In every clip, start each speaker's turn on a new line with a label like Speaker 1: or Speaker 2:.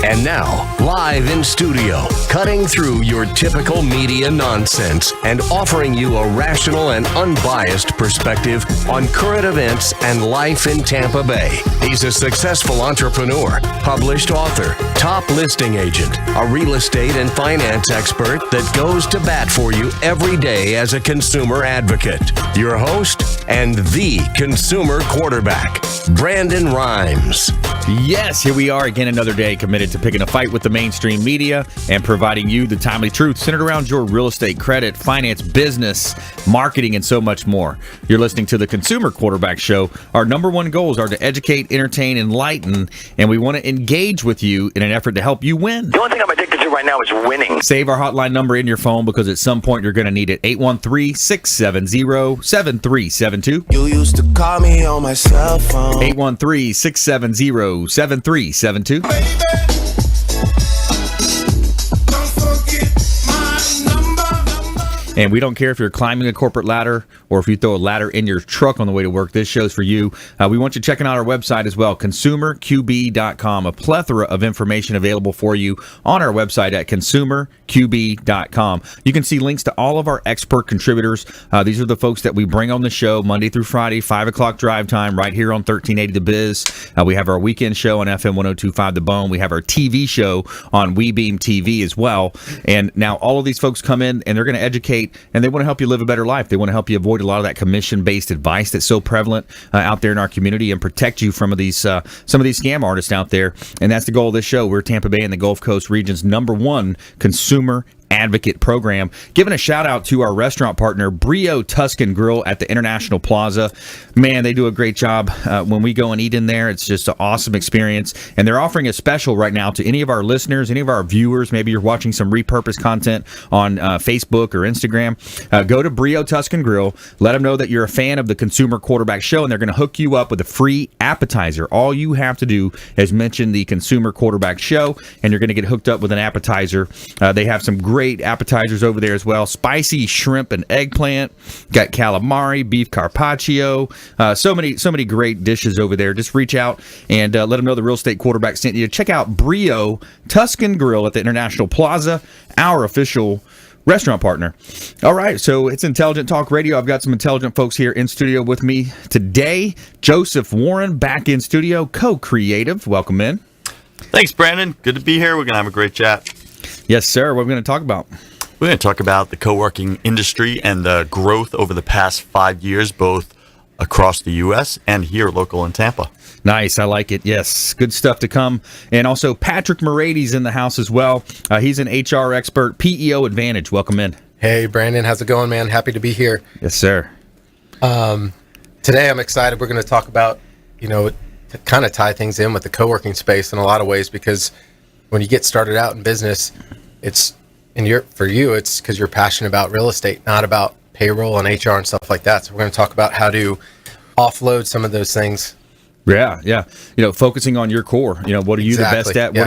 Speaker 1: And now, live in studio, cutting through your typical media nonsense and offering you a rational and unbiased perspective on current events and life in Tampa Bay. He's a successful entrepreneur, published author, top listing agent, a real estate and finance expert that goes to bat for you every day as a consumer advocate. Your host and the consumer quarterback, Brandon Rhymes.
Speaker 2: Yes, here we are again another day committed to picking a fight with the mainstream media and providing you the timely truth centered around your real estate, credit, finance, business, marketing, and so much more. You're listening to the Consumer Quarterback Show. Our number one goals are to educate, entertain, enlighten, and we want to engage with you in an effort to help you win.
Speaker 3: The only thing I'm addicted to right now is winning.
Speaker 2: Save our hotline number in your phone because at some point you're going to need it. 813-670-7372.
Speaker 4: You used to call me on my cell phone.
Speaker 2: 813-670-7372. And we don't care if you're climbing a corporate ladder or if you throw a ladder in your truck on the way to work. This show's for you. We want you checking out our website as well, consumerqb.com. A plethora of information available for you on our website at consumerqb.com. You can see links to all of our expert contributors. These are the folks that we bring on the show Monday through Friday, 5 o'clock drive time, right here on 1380 The Biz. We have our weekend show on FM 102.5 The Bone. We have our TV show on WeBeam TV as well. And now all of these folks come in and they're going to educate and they want to help you live a better life. They want to help you avoid a lot of that commission-based advice that's so prevalent out there in our community and protect you from some of these scam artists out there. And that's the goal of this show. We're Tampa Bay and the Gulf Coast region's number one consumer advocate program. Giving a shout out to our restaurant partner, PEO Tuscan Grill at the International Plaza. Man, they do a great job. When we go and eat in there, it's just an awesome experience. And they're offering a special right now to any of our listeners, any of our viewers. Maybe you're watching some repurposed content on Facebook or Instagram. Go to PEO Tuscan Grill. Let them know that you're a fan of the Consumer Quarterback Show, and they're going to hook you up with a free appetizer. All you have to do is mention the Consumer Quarterback Show, and you're going to get hooked up with an appetizer. They have some great appetizers over there as well. Spicy shrimp and eggplant, got calamari, beef carpaccio, so many great dishes over there. Just reach out and let them know the Real Estate Quarterback sent you. Check out PEO Tuscan Grill at the International Plaza, our official restaurant partner. All right, so it's Intelligent Talk Radio. I've got some intelligent folks here in studio with me today. Joseph Warren back in studio, co-creative. Welcome in.
Speaker 5: Thanks, Brandon. Good to be here. We're going to have a great chat.
Speaker 2: Yes, sir. What are we going to talk about?
Speaker 5: We're going to talk about the co-working industry and the growth over the past 5 years, both across the U.S. and here local in Tampa.
Speaker 2: Nice. I like it. Yes. Good stuff to come. And also Patrick Moraites in the house as well. He's an HR expert, PEO Advantage. Welcome in.
Speaker 6: Hey, Brandon. How's it going, man? Happy to be here.
Speaker 2: Yes, sir.
Speaker 6: Today I'm excited. We're going to talk about, to kind of tie things in with the co-working space in a lot of ways, because when you get started out in business, it's because you're passionate about real estate, not about payroll and HR and stuff like that. So we're going to talk about how to offload some of those things.
Speaker 2: Yeah. Focusing on your core. What are you the best at?
Speaker 6: Yeah.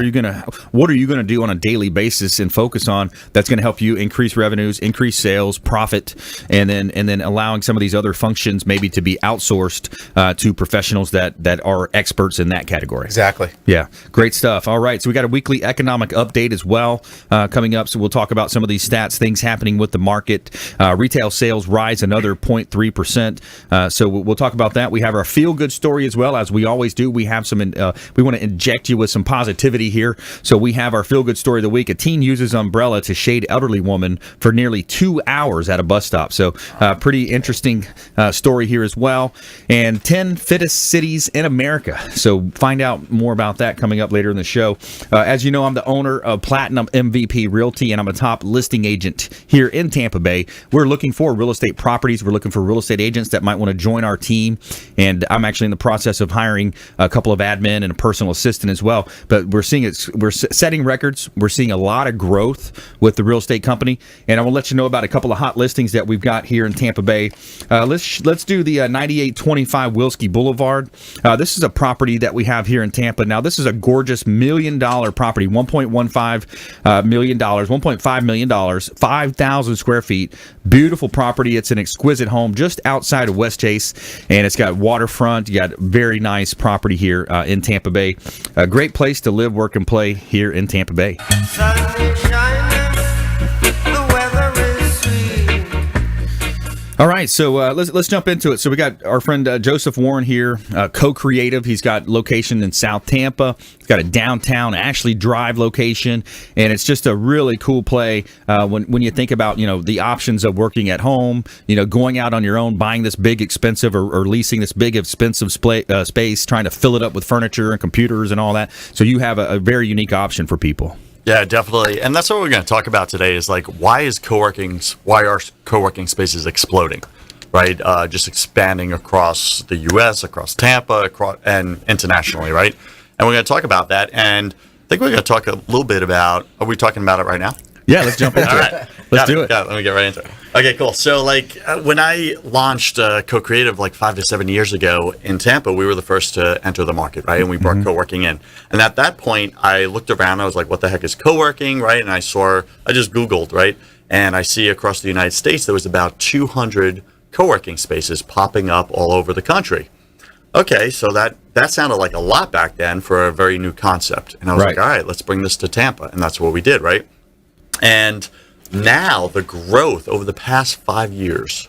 Speaker 2: What are you gonna do on a daily basis and focus on that's gonna help you increase revenues, increase sales, profit, and then allowing some of these other functions maybe to be outsourced to professionals that are experts in that category.
Speaker 6: Exactly.
Speaker 2: Yeah. Great stuff. All right. So we got a weekly economic update as well coming up. So we'll talk about some of these stats, things happening with the market. Retail sales rise another 0.3%. So we'll talk about that. We have our feel good story as well. As we always do, we have some. We want to inject you with some positivity here. So we have our feel-good story of the week. A teen uses umbrella to shade elderly woman for nearly 2 hours at a bus stop. So pretty interesting story here as well. And 10 fittest cities in America. So find out more about that coming up later in the show. As you know, I'm the owner of Platinum MVP Realty, and I'm a top listing agent here in Tampa Bay. We're looking for real estate properties. We're looking for real estate agents that might want to join our team. And I'm actually in the process of hiring a couple of admin and a personal assistant as well. But we're setting records. We're seeing a lot of growth with the real estate company, and I will let you know about a couple of hot listings that we've got here in Tampa Bay. Let's do the 9825 Wilski Boulevard. This is a property that we have here in Tampa. Now, this is a gorgeous $1 million property, $1.15 million, $1.5 million, 5,000 square feet. Beautiful property. It's an exquisite home just outside of West Chase, and it's got waterfront. You got very nice property here in Tampa Bay. A great place to live, work, and play here in Tampa Bay.
Speaker 7: Sun is shining, the weather is sweet.
Speaker 2: All right, so let's jump into it. So we got our friend Joseph Warren here, co-creative. He's got location in South Tampa. He's got a downtown Ashley Drive location, and it's just a really cool play when you think about the options of working at home, going out on your own, buying this big expensive or leasing this big expensive space, trying to fill it up with furniture and computers and all that. So you have a very unique option for people.
Speaker 5: Yeah, definitely. And that's what we're going to talk about today is like, why are co-working spaces exploding, right? Just expanding across the U.S., across Tampa, and internationally, right? And we're going to talk about that. And I think we're going to talk a little bit about, are we talking about it right now?
Speaker 2: Yeah, let's jump into it. Let's do it.
Speaker 5: Yeah, let me get right into it. Okay, cool. So, when I launched Co-Creative 5 to 7 years ago in Tampa, we were the first to enter the market, right? And we brought co-working in. And at that point, I looked around. I was like, what the heck is co-working, right? And I just Googled, right? And I see across the United States, there was about 200 co-working spaces popping up all over the country. Okay, so that sounded like a lot back then for a very new concept. And I was like, all right, let's bring this to Tampa. And that's what we did, right? And now the growth over the past 5 years,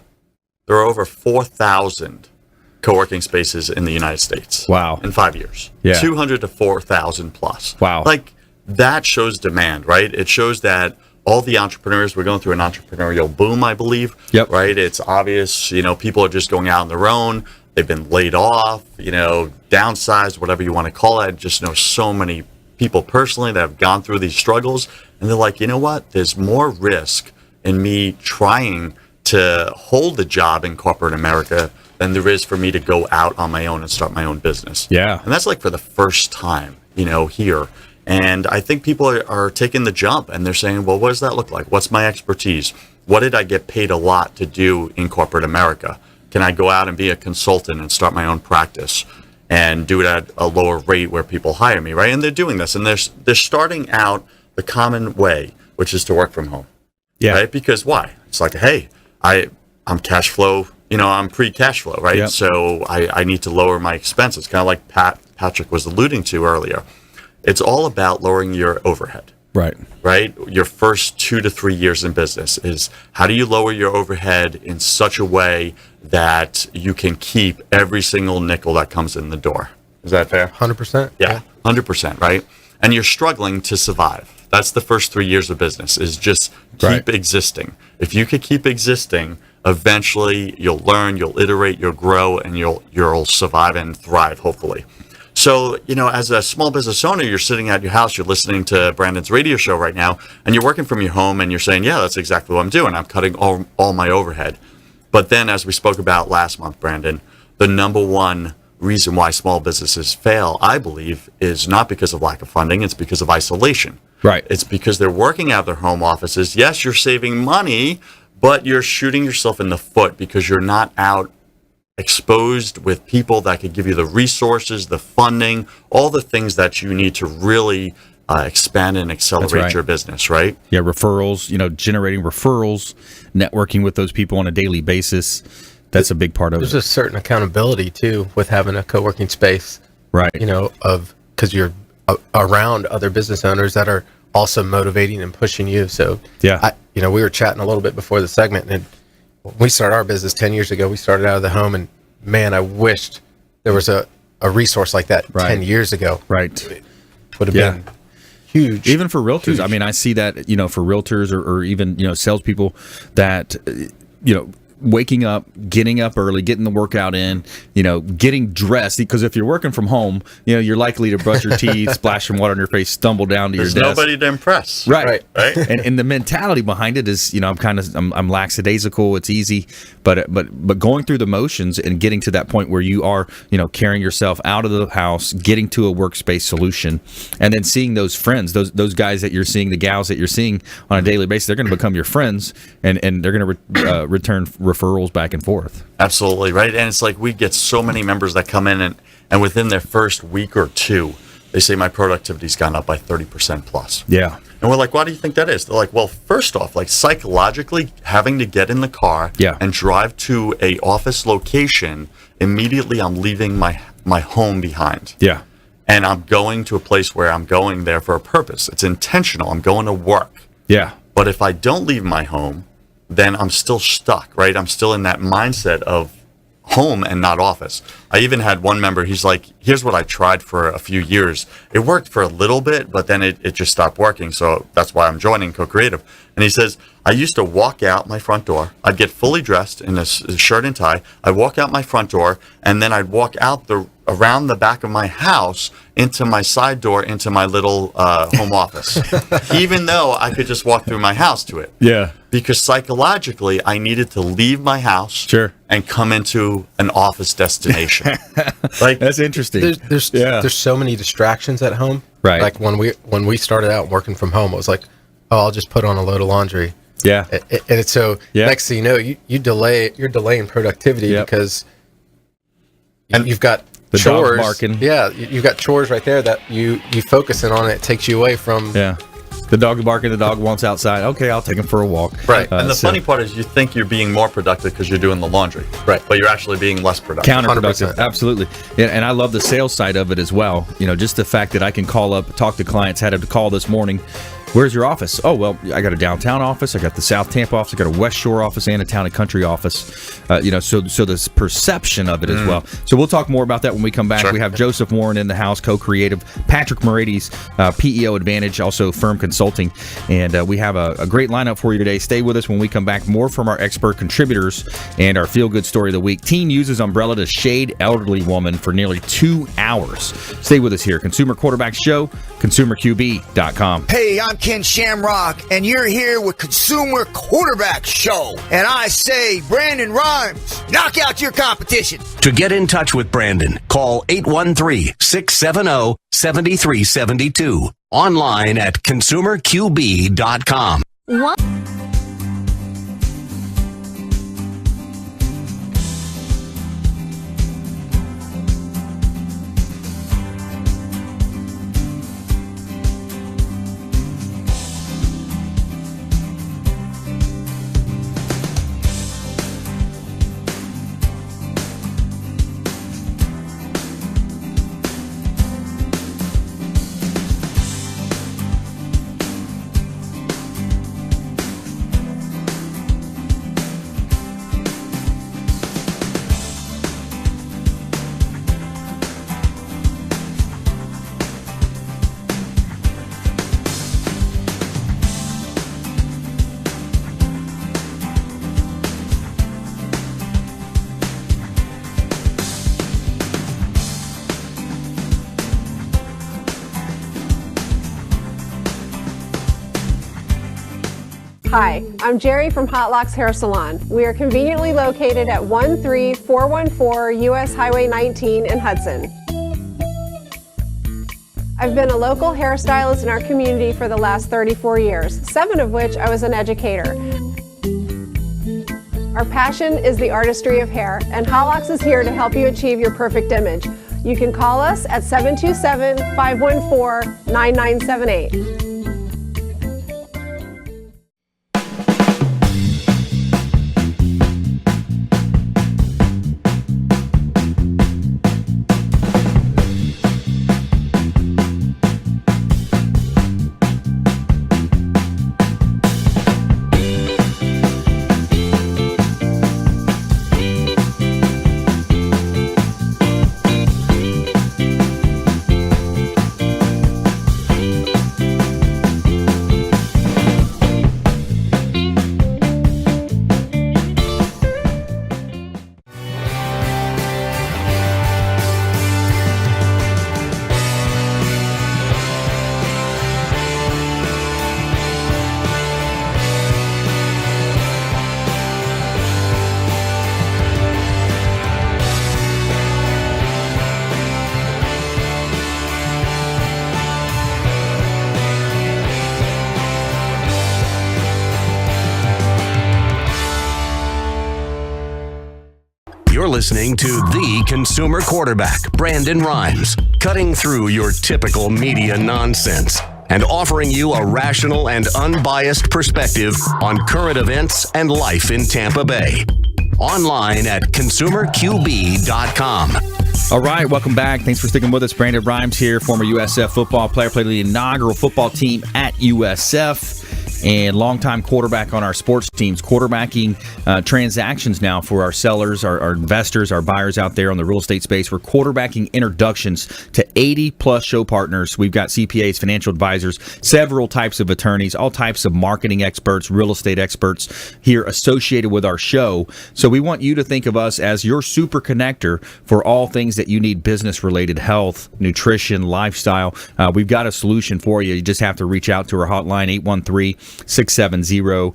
Speaker 5: there are over 4,000 co-working spaces in the United States.
Speaker 2: Wow.
Speaker 5: In 5 years.
Speaker 2: Yeah.
Speaker 5: 200 to 4,000 plus.
Speaker 2: Wow.
Speaker 5: That shows demand, right? It shows that all the entrepreneurs, we're going through an entrepreneurial boom, I believe.
Speaker 2: Yep.
Speaker 5: Right? It's obvious, people are just going out on their own. They've been laid off, downsized, whatever you want to call it. I just know so many people personally that have gone through these struggles, and they're like, you know what? There's more risk in me trying to hold a job in corporate America than there is for me to go out on my own and start my own business.
Speaker 2: Yeah.
Speaker 5: And that's for the first time, here. And I think people are taking the jump and they're saying, well, what does that look like? What's my expertise? What did I get paid a lot to do in corporate America? Can I go out and be a consultant and start my own practice and do it at a lower rate where people hire me, right? And they're doing this, and they're starting out the common way, which is to work from home.
Speaker 2: Yeah.
Speaker 5: Right? Because why? It's like, hey, I'm cash flow, I'm pre-cash flow, right?
Speaker 2: Yep.
Speaker 5: So I need to lower my expenses, kind of like Patrick was alluding to earlier. It's all about lowering your overhead. Right? Your first 2 to 3 years in business is how do you lower your overhead in such a way that you can keep every single nickel that comes in the door. Is that fair?
Speaker 6: 100%.
Speaker 5: Yeah, 100%, right? And you're struggling to survive. That's the first 3 years of business, is just keep existing. If you could keep existing, eventually you'll learn, you'll iterate, you'll grow, and you'll survive and thrive, hopefully. So, as a small business owner, you're sitting at your house, you're listening to Brandon's radio show right now, and you're working from your home, and you're saying, yeah, that's exactly what I'm doing. I'm cutting all my overhead. But then, as we spoke about last month, Brandon, the number one reason why small businesses fail, I believe, is not because of lack of funding, it's because of isolation.
Speaker 2: Right.
Speaker 5: It's because they're working out of their home offices. Yes, you're saving money, but you're shooting yourself in the foot because you're not out exposed with people that could give you the resources, the funding, all the things that you need to really expand and accelerate your business, right?
Speaker 2: Yeah, referrals, generating referrals, networking with those people on a daily basis. That's a big part of it.
Speaker 6: There's a certain accountability, too, with having a co-working space.
Speaker 2: Right.
Speaker 6: Because you're around other business owners that are also motivating and pushing you. So,
Speaker 2: yeah,
Speaker 6: we were chatting a little bit before the segment, and when we started our business 10 years ago, we started out of the home, and man, I wished there was a resource like that 10 years ago.
Speaker 2: Right.
Speaker 6: It would have been huge.
Speaker 2: Even for realtors. Huge. I mean, I see that, for realtors or even, salespeople that, waking up, getting up early, getting the workout in, getting dressed. Because if you're working from home, you're likely to brush your teeth, splash some water on your face, stumble down to
Speaker 5: There's
Speaker 2: your desk.
Speaker 5: nobody to impress.
Speaker 2: Right.
Speaker 5: And
Speaker 2: the mentality behind it is, I'm lackadaisical. It's easy, but going through the motions and getting to that point where you are, carrying yourself out of the house, getting to a workspace solution, and then seeing those friends, those guys that you're seeing, the gals that you're seeing on a daily basis, they're going to become your friends, and they're going to return referrals back and forth.
Speaker 5: Absolutely, right? And it's like we get so many members that come in and within their first week or two, they say my productivity's gone up by 30% plus.
Speaker 2: Yeah.
Speaker 5: And we're like, why do you think that is? They're like, well, first off, psychologically having to get in the car and drive to a office location, immediately I'm leaving my my home behind.
Speaker 2: Yeah.
Speaker 5: And I'm going to a place where I'm going there for a purpose. It's intentional. I'm going to work.
Speaker 2: Yeah.
Speaker 5: But if I don't leave my home, then I'm still stuck, right? I'm still in that mindset of home and not office. I even had one member, he's like, here's what I tried for a few years. It worked for a little bit, but then it just stopped working. So that's why I'm joining Co-Creative. And he says, I used to walk out my front door. I'd get fully dressed in a shirt and tie. I'd walk out my front door, and then I'd walk out around the back of my house into my side door into my little home office, even though I could just walk through my house to it.
Speaker 2: Yeah.
Speaker 5: Because psychologically, I needed to leave my house
Speaker 2: Sure.
Speaker 5: and come into an office destination. Like
Speaker 2: That's interesting.
Speaker 6: There's so many distractions at home.
Speaker 2: Right.
Speaker 6: Like when we started out working from home, it was like, oh, I'll just put on a load of laundry.
Speaker 2: Yeah.
Speaker 6: And it's so
Speaker 2: Yeah.
Speaker 6: next thing you know, you're delaying productivity
Speaker 2: Yep.
Speaker 6: because
Speaker 5: And
Speaker 6: you've got
Speaker 2: the dog's
Speaker 6: chores.
Speaker 2: barking.
Speaker 6: Yeah, you've got chores right there that you focusing on. It takes you away from.
Speaker 2: Yeah. The dog barking, the dog wants outside. Okay, I'll take him for a walk.
Speaker 6: Right.
Speaker 5: and the
Speaker 2: so-
Speaker 5: funny part is you think you're being more productive because you're doing the laundry.
Speaker 6: Right.
Speaker 5: But you're actually being less productive.
Speaker 2: Counterproductive.
Speaker 6: 100%.
Speaker 2: Absolutely. Yeah, and I love the sales side of it as well. You know, just the fact that I can call up, talk to clients, had a call this morning. Where's your office? Oh, well, I got a downtown office. I got the South Tampa office. I got a West Shore office and a town and country office. So this perception of it as well. So we'll talk more about that when we come back.
Speaker 5: Sure.
Speaker 2: We have Joseph Warren in the house, co-creative, Patrick Moraites, PEO Advantage, also firm consulting. And we have a great lineup for you today. Stay with us when we come back. More from our expert contributors and our feel-good story of the week. Teen uses umbrella to shade elderly woman for nearly 2 hours. Stay with us here. Consumer Quarterback Show, consumerqb.com.
Speaker 8: Hey, I'm Ken Shamrock, and you're here with Consumer Quarterback Show. And I say, Brandon Rhymes, knock out your competition.
Speaker 1: To get in touch with Brandon, call 813-670-7372. Online at consumerqb.com.
Speaker 9: Hi, I'm Jerry from Hot Locks Hair Salon. We are conveniently located at 13414 US Highway 19 in Hudson. I've been a local hairstylist in our community for the last 34 years, 7 of which I was an educator. Our passion is the artistry of hair, and Hot Locks is here to help you achieve your perfect image. You can call us at 727-514-9978.
Speaker 1: You're listening to the Consumer Quarterback, Brandon Rhymes, cutting through your typical media nonsense and offering you a rational and unbiased perspective on current events and life in Tampa Bay. Online at consumerqb.com.
Speaker 2: All right, welcome back. Thanks for sticking with us. Brandon Rhymes here, former USF football player, played the inaugural football team at USF, and longtime quarterback on our sports teams, quarterbacking transactions now for our sellers, our investors, our buyers out there on the real estate space. We're quarterbacking introductions to 80-plus show partners. We've got CPAs, financial advisors, several types of attorneys, all types of marketing experts, real estate experts here associated with our show. So we want you to think of us as your super connector for all things that you need business-related, health, nutrition, lifestyle. We've got a solution for you. You just have to reach out to our hotline, 813-670-7372,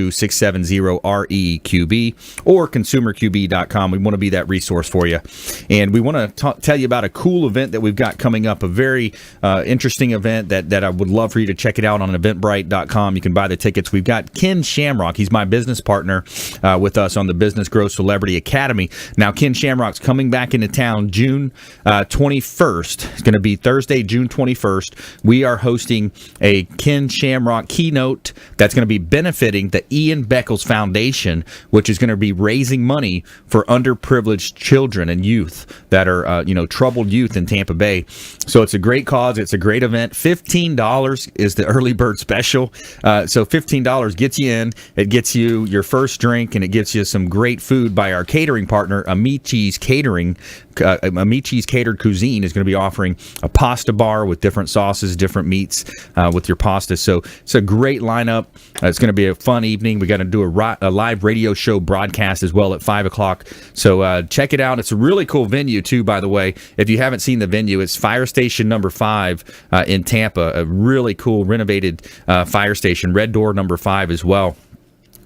Speaker 2: 670-REQB, or consumerqb.com. We want to be that resource for you. And we want to tell you about a cool event that we've got coming up, a very interesting event that I would love for you to check it out on eventbrite.com. You can buy the tickets. We've got Ken Shamrock. He's my business partner with us on the Business Growth Celebrity Academy. Now, Ken Shamrock's coming back into town June 21st. It's going to be Thursday, June 21st. We are hosting a Ken Shamrock keynote that's going to be benefiting the Ian Beckles Foundation, which is going to be raising money for underprivileged children and youth that are, troubled youth in Tampa Bay. So it's a great cause. It's a great event. $15 is the early bird special. So $15 gets you in. It gets you your first drink, and it gets you some great food by our catering partner, Amici's Catering. Amici's Catered Cuisine is going to be offering a pasta bar with different sauces, different meats with your pasta. So it's a great lineup. It's going to be a fun evening. We got to do a live radio show broadcast as well at 5 o'clock. So check it out. It's a really cool venue, too, by the way. If you haven't seen the venue, it's Fire Station number 5 in Tampa, a really cool renovated fire station, Red Door number 5 as well.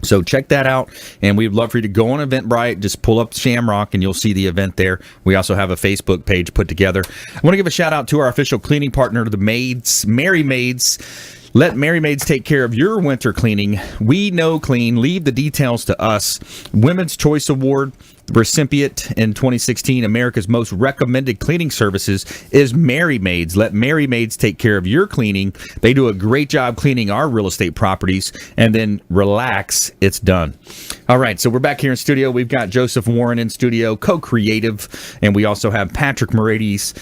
Speaker 2: So check that out, and we'd love for you to go on Eventbrite. Just pull up Shamrock, and you'll see the event there. We also have a Facebook page put together. I want to give a shout-out to our official cleaning partner, the Maids, Merry Maids. Let Merry Maids take care of your winter cleaning. We know clean. Leave the details to us. Women's Choice Award recipient in 2016, America's most recommended cleaning services is Merry Maids. Let Merry Maids take care of your cleaning. They do a great job cleaning our real estate properties, and then relax, it's done. All right, so we're back here in studio. We've got Joseph Warren in studio, co-creative, and we also have Patrick Moraites,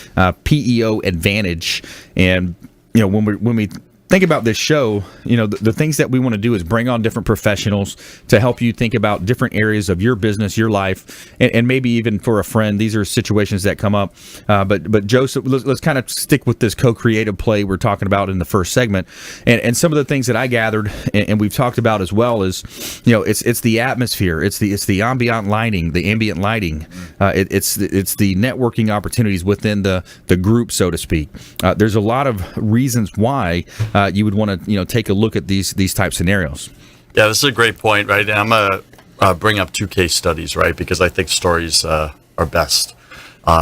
Speaker 2: PEO Advantage. And when we think about this show, the things that we want to do is bring on different professionals to help you think about different areas of your business, your life, and maybe even for a friend. These are situations that come up. But Joseph, let's kind of stick with this co-creative play we're talking about in the first segment. And some of the things that I gathered and we've talked about as well is, it's the atmosphere, it's the ambient lighting, it's the networking opportunities within the group, so to speak. There's a lot of reasons why you would want to take a look at these type scenarios.
Speaker 5: Yeah, this is a great point, right? And I'm going to bring up 2 case studies, right? Because I think stories are best.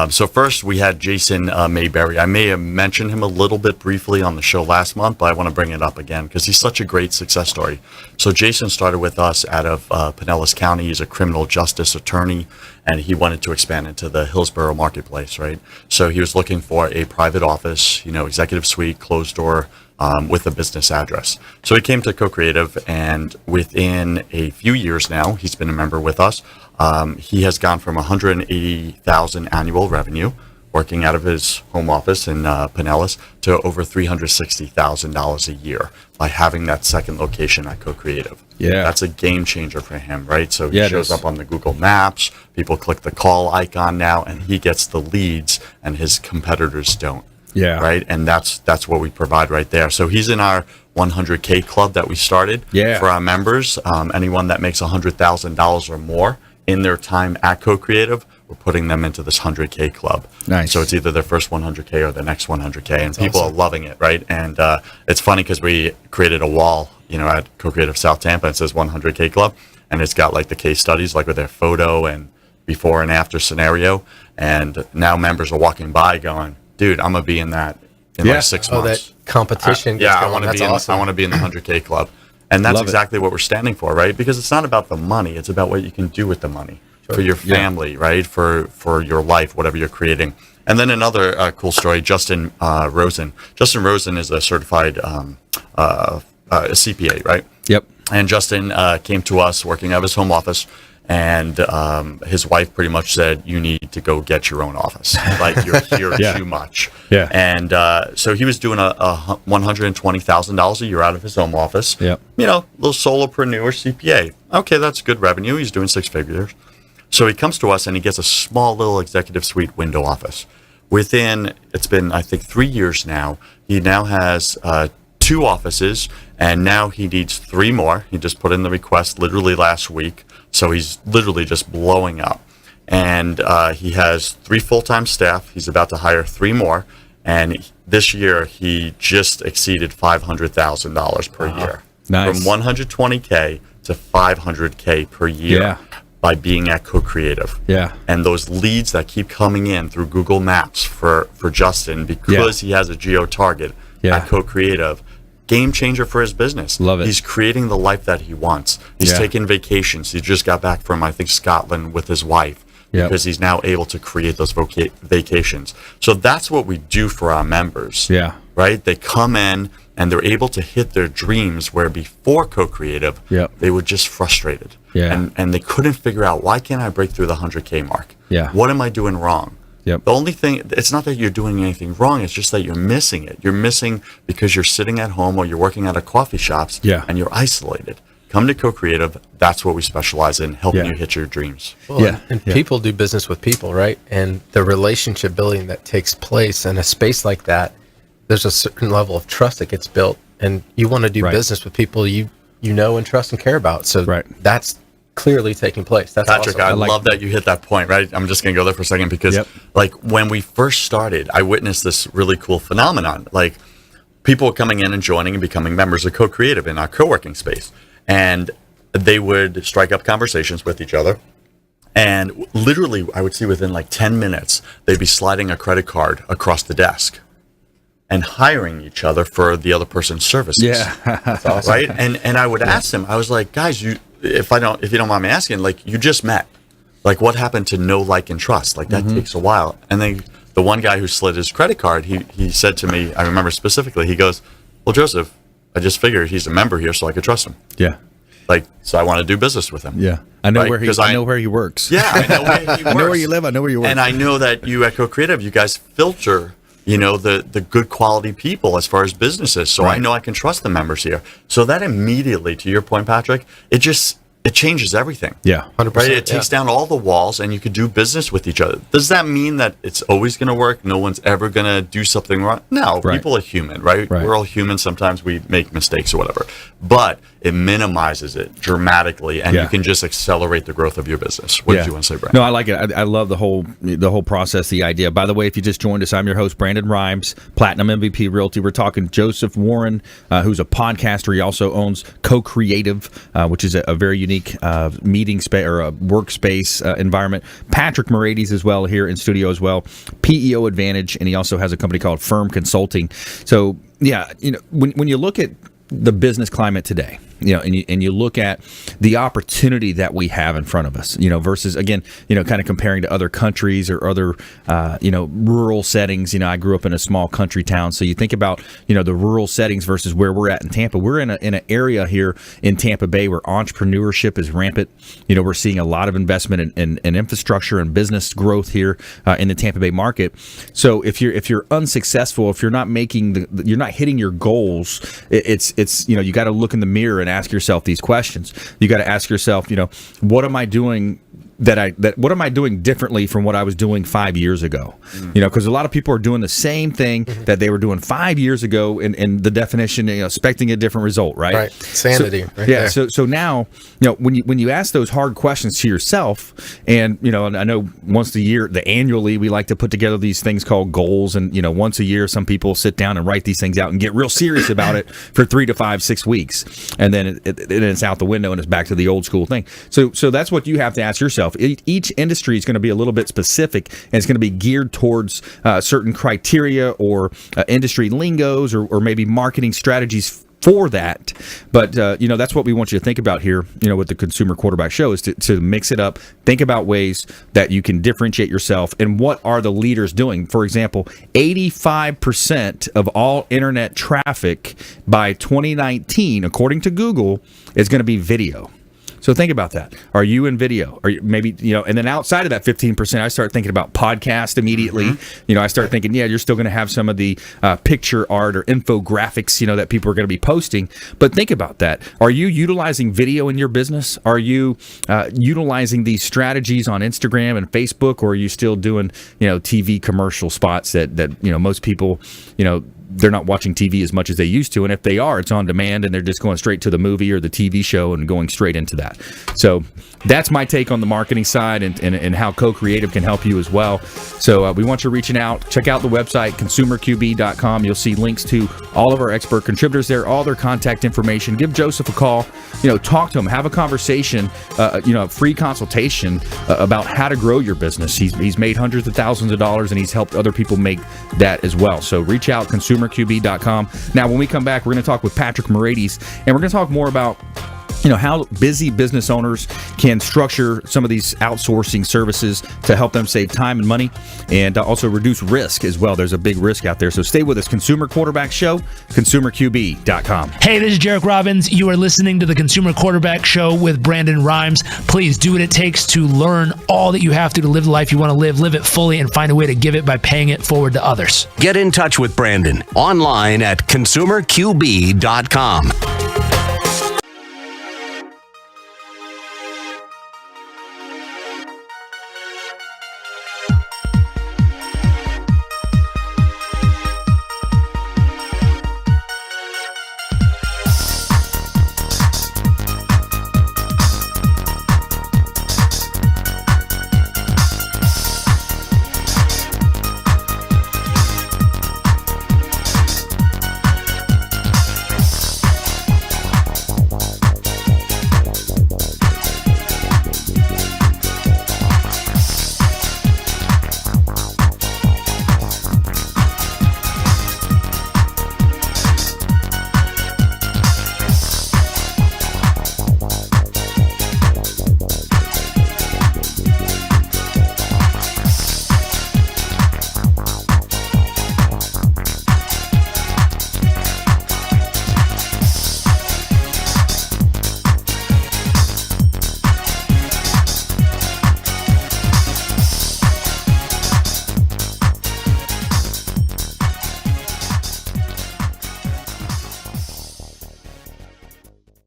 Speaker 5: So first, we had Jason Mayberry. I may have mentioned him a little bit briefly on the show last month, but I want to bring it up again because he's such a great success story. So Jason started with us out of Pinellas County. He's a criminal justice attorney, and he wanted to expand into the Hillsborough marketplace, right? So he was looking for a private office, executive suite, closed door, with a business address. So he came to Co-Creative, and within a few years now, he's been a member with us. He has gone from $180,000 annual revenue, working out of his home office in Pinellas, to over $360,000 a year by having that second location at Co-Creative.
Speaker 2: Yeah,
Speaker 5: that's a game changer for him, right? So he shows up on the Google Maps. People click the call icon now, and he gets the leads, and his competitors don't.
Speaker 2: Yeah.
Speaker 5: Right. And that's what we provide right there. So he's in our 100K club that we started for our members. Anyone that makes $100,000 or more in their time at Co-Creative, we're putting them into this 100K club.
Speaker 2: Nice.
Speaker 5: So it's either their first 100K or the next 100K. And people are loving it. Right. And it's funny because we created a wall, at Co-Creative South Tampa. It says 100K club. And it's got like the case studies, like with their photo and before and after scenario. And now members are walking by going, dude, I'm gonna be in that in like 6 months.
Speaker 6: That competition.
Speaker 5: I want to be. I want to be in the 100K club, and that's exactly what we're standing for, right? Because it's not about the money; it's about what you can do with the money for your family, right? For your life, whatever you're creating. And then another cool story: Justin Rosen. Justin Rosen is a certified CPA, right?
Speaker 2: Yep.
Speaker 5: And Justin came to us working out of his home office, and his wife pretty much said, "You need to go get your own office. Like, you're here too much."
Speaker 2: Yeah.
Speaker 5: And so he was doing a $120,000 a year out of his home office.
Speaker 2: Yep.
Speaker 5: You know, little solopreneur CPA. Okay, that's good revenue. He's doing 6 figures. So he comes to us and he gets a small little executive suite window office. Within, it's been, I think, 3 years now, he now has 2 offices, and now he needs 3 more. He just put in the request literally last week. So he's literally just blowing up. And he has 3 full-time staff. He's about to hire 3 more. And this year, he just exceeded $500,000 per year.
Speaker 2: Nice.
Speaker 5: From 120K to 500K per year by being at Co-Creative.
Speaker 2: Yeah.
Speaker 5: And those leads that keep coming in through Google Maps for Justin, because he has a geo-target at Co-Creative, game changer for his business.
Speaker 2: Love it.
Speaker 5: He's creating the life that he wants. He's taking vacations. He just got back from, I think, Scotland with his wife, because he's now able to create those vacations. So that's what we do for our members.
Speaker 2: Yeah.
Speaker 5: Right? They come in and they're able to hit their dreams, where before Co-Creative, they were just frustrated.
Speaker 2: Yeah.
Speaker 5: And they couldn't figure out, why can't I break through the 100K mark?
Speaker 2: Yeah.
Speaker 5: What am I doing wrong?
Speaker 2: Yep.
Speaker 5: The only thing, it's not that you're doing anything wrong, it's just that you're missing it. You're missing because you're sitting at home or you're working at a coffee shops and you're isolated. Come to Co-Creative. That's what we specialize in, helping you hit your dreams.
Speaker 6: Well, and people do business with people, right? And the relationship building that takes place in a space like that, there's a certain level of trust that gets built, and you want to do business with people you know and trust and care about. So that's clearly taking place. That's
Speaker 5: Patrick,
Speaker 6: awesome.
Speaker 5: I love that you hit that point, right? I'm just going to go there for a second, because like when we first started, I witnessed this really cool phenomenon. Like, people coming in and joining and becoming members of Co-Creative in our co-working space. And they would strike up conversations with each other. And literally, I would see within like 10 minutes, they'd be sliding a credit card across the desk and hiring each other for the other person's services.
Speaker 2: Yeah.
Speaker 6: That's awesome.
Speaker 5: Right? And I would ask them, I was like, guys, if you don't mind me asking, like, you just met. Like, what happened to know, like, and trust? Like, that takes a while. And then the one guy who slid his credit card, he said to me, I remember specifically, he goes, "Well, Joseph, I just figured he's a member here, so I could trust him."
Speaker 2: Yeah.
Speaker 5: Like, so I want to do business with him.
Speaker 2: Yeah. I know
Speaker 5: Right?
Speaker 2: where I know where he works.
Speaker 5: Yeah, I know where he works.
Speaker 2: I know where you live. I know where you work.
Speaker 5: And I know that you at Co-Creative, you guys filter, the good quality people as far as businesses. So I know I can trust the members here. So that immediately, to your point, Patrick, it changes everything.
Speaker 2: Yeah.
Speaker 6: 100%.
Speaker 5: Right? It takes down all the walls, and you could do business with each other. Does that mean that it's always going to work? No one's ever going to do something wrong? No. People are human, right? We're all human. Sometimes we make mistakes or whatever. But it minimizes it dramatically, and you can just accelerate the growth of your business. What did you want to say, Brandon?
Speaker 2: No, I like it. I love the whole process, the idea. By the way, if you just joined us, I'm your host, Brandon Rhymes, Platinum MVP Realty. We're talking Joseph Warren, who's a podcaster. He also owns Co-Creative, which is a very unique meeting space or a workspace environment. Patrick Moraites as well here in studio as well. PEO Advantage, and he also has a company called Firm Consulting. So yeah, when you look at the business climate today, and you look at the opportunity that we have in front of us, versus, again, kind of comparing to other countries or other, rural settings. I grew up in a small country town. So you think about, the rural settings versus where we're at in Tampa. We're in an area here in Tampa Bay where entrepreneurship is rampant. We're seeing a lot of investment in infrastructure and business growth here in the Tampa Bay market. So if you're unsuccessful, if you're not you're not hitting your goals, it's you got to look in the mirror and ask yourself these questions. You got to ask yourself, what am I doing what am I doing differently from what I was doing 5 years ago? Because a lot of people are doing the same thing that they were doing 5 years ago, in the definition, expecting a different result, right?
Speaker 6: Right. Sanity.
Speaker 2: So now, when you ask those hard questions to yourself, and and I know once a year, annually, we like to put together these things called goals, and once a year, some people sit down and write these things out and get real serious about it for 3 to 5, 6 weeks, and then it's out the window and it's back to the old school thing. So that's what you have to ask yourself. Each industry is going to be a little bit specific, and it's going to be geared towards certain criteria or industry lingos or maybe marketing strategies for that. But, that's what we want you to think about here, with the Consumer Quarterback Show, is to mix it up. Think about ways that you can differentiate yourself and what are the leaders doing. For example, 85% of all internet traffic by 2019, according to Google, is going to be video. So think about that. Are you in video? Are you maybe, and then outside of that 15%, I start thinking about podcast immediately. Mm-hmm. I start thinking, you're still going to have some of the picture art or infographics, that people are going to be posting. But think about that. Are you utilizing video in your business? Are you utilizing these strategies on Instagram and Facebook, or are you still doing, TV commercial spots that most people, they're not watching TV as much as they used to, and if they are, it's on demand, and they're just going straight to the movie or the TV show and going straight into that. So that's my take on the marketing side and how Co-Creative can help you as well. So we want you reaching out. Check out the website, consumerqb.com. You'll see links to all of our expert contributors there, all their contact information. Give Joseph a call. Talk to him. Have a conversation, a free consultation about how to grow your business. He's made hundreds of thousands of dollars, and he's helped other people make that as well. So reach out, consumerqb.com. Now, when we come back, we're going to talk with Patrick Moraites, and we're going to talk more about how busy business owners can structure some of these outsourcing services to help them save time and money, and also reduce risk as well. There's a big risk out there. So stay with us. Consumer Quarterback Show, consumerqb.com.
Speaker 10: Hey, this is Jarek Robbins. You are listening to the Consumer Quarterback Show with Brandon Rhymes. Please do what it takes to learn all that you have to live the life you want to live it fully, and find a way to give it by paying it forward to others.
Speaker 1: Get in touch with Brandon online at consumerqb.com.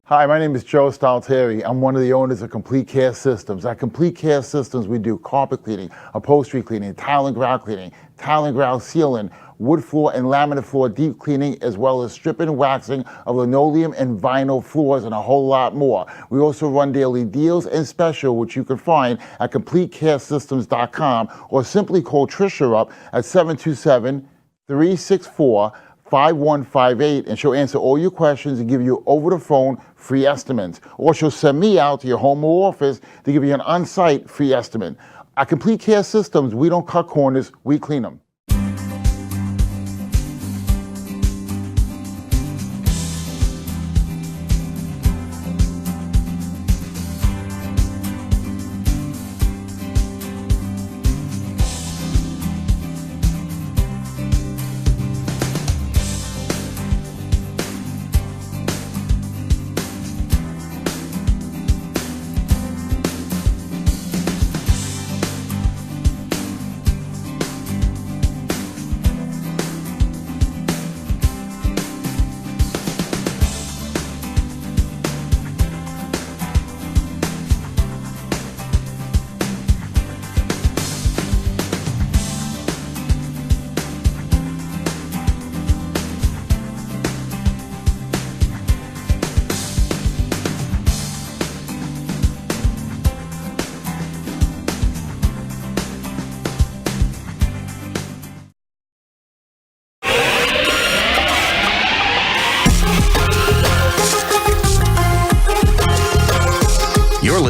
Speaker 11: Hi, my name is Joe Stalteri. I'm one of the owners of Complete Care Systems. At Complete Care Systems, we do carpet cleaning, upholstery cleaning, tile and grout sealing, wood floor and laminate floor deep cleaning, as well as stripping and waxing of linoleum and vinyl floors, and a whole lot more. We also run daily deals and special, which you can find at CompleteCareSystems.com, or simply call Trisha up at 727-364-5158, and she'll answer all your questions and give you over the phone free estimates. Or she'll send me out to your home or office to give you an on-site free estimate. At Complete Care Systems, we don't cut corners, we clean them.